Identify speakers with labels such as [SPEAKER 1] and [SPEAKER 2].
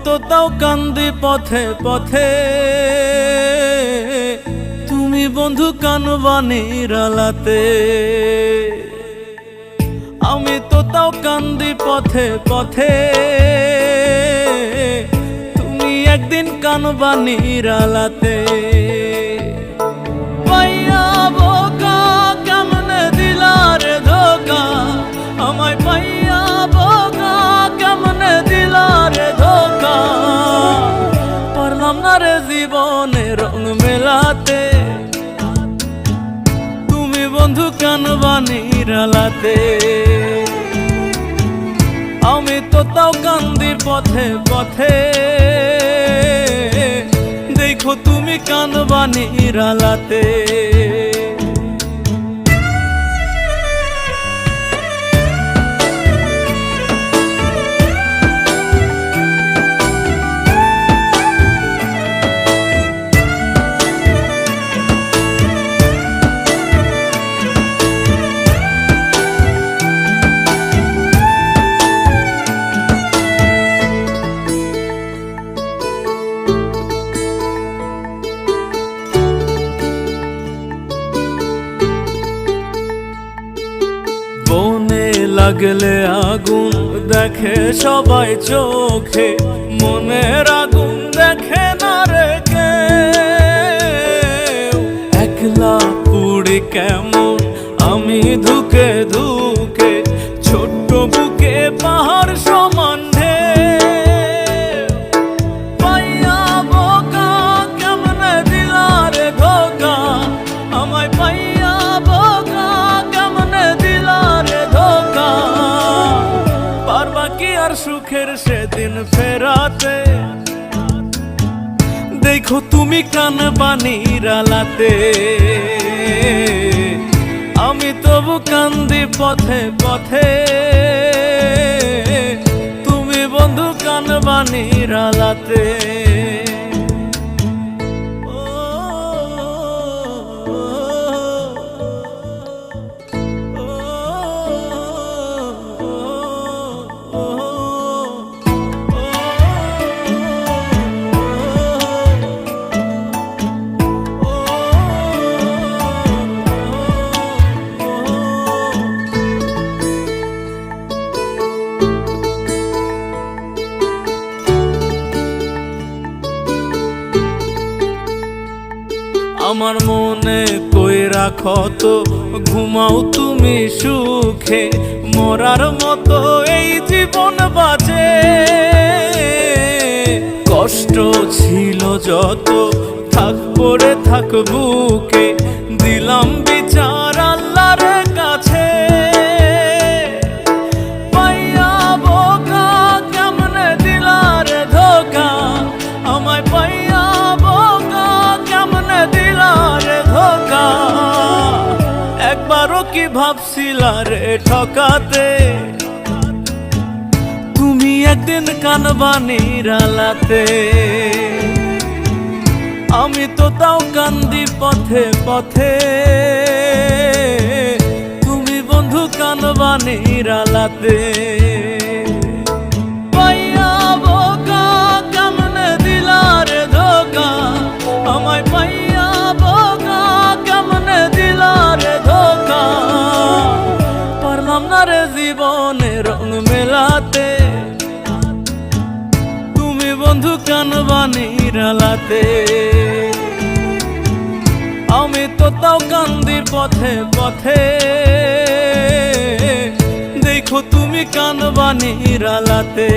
[SPEAKER 1] তো তাও কান্দি পথে পথে, তুমি বন্ধু কানবা নিরালাতে। আমি তো তাও কান্দি পথে পথে, তুমি একদিন কানবা নিরালাতে। পাইয়া বোকা কেমনে দিলা রে ধোকা, আমায় পাইয়া বোকা কেমনে দিলা রে ধোকা। পারলাম না রে জীবনে রং মেলাতে, তুমি বন্ধু কানবা নিরালাতে। আমি তো তাও কান্দি পথে পথে, দেখো তুমি কানবা নিরালাতে। বনে লাগলে আগুন দেখে সবাই চোখে, মনের আগুন দেখে না রে কেউ। একলা পুড়ি কেমন আমি ধুকে ধুকে, ছোট্ট বুকে পাহাড় সমান ঢেউ। পাইয়া বোকা কেমনে দিলা রে ধোকা, আমায় পাইয়া বোকা কেমনে দিলা রে ধোকা। পারবা কি আর সুখের সেদিন ফেরাতে, দেখো তুমি কানবা নিরালাতে। আমি তবু কান্দি পথে পথে, তুমি বন্ধু কানবা নিরালাতে। আমার মনে কই রাখো তো, ঘুমাও তুমি সুখে। মরার মতো এই জীবন বাজে, কষ্ট ছিল যত থাক পড়ে থাক বুকে। দিলাম বিচার আল্লাহর কাছে, পাইয়া বোকা কেমনে দিলা রে ধোকা, আমায় পাইয়া বোকা কেমনে দিলা রে ধোকা। একবারও কি ভাবছিলা রে ঠকাতে, তুমি একদিন কানবা নিরালাতে। আমি তো তাও কান্দি পথে পথে, তুমি বন্ধু কানবা নিরালাতে। পাইয়া বোকা কেমনে দিলা রে ধোকা, আমায় পাইয়া বোকা কেমনে দিলা রে ধোকা। পারলাম না রে জীবনে রং মেলাতে, তুমি বন্ধু কানবা নিরালাতে। আমি তো তাও কান্দি পথে পথে, দেখো তুমি কানবা নিরালাতে।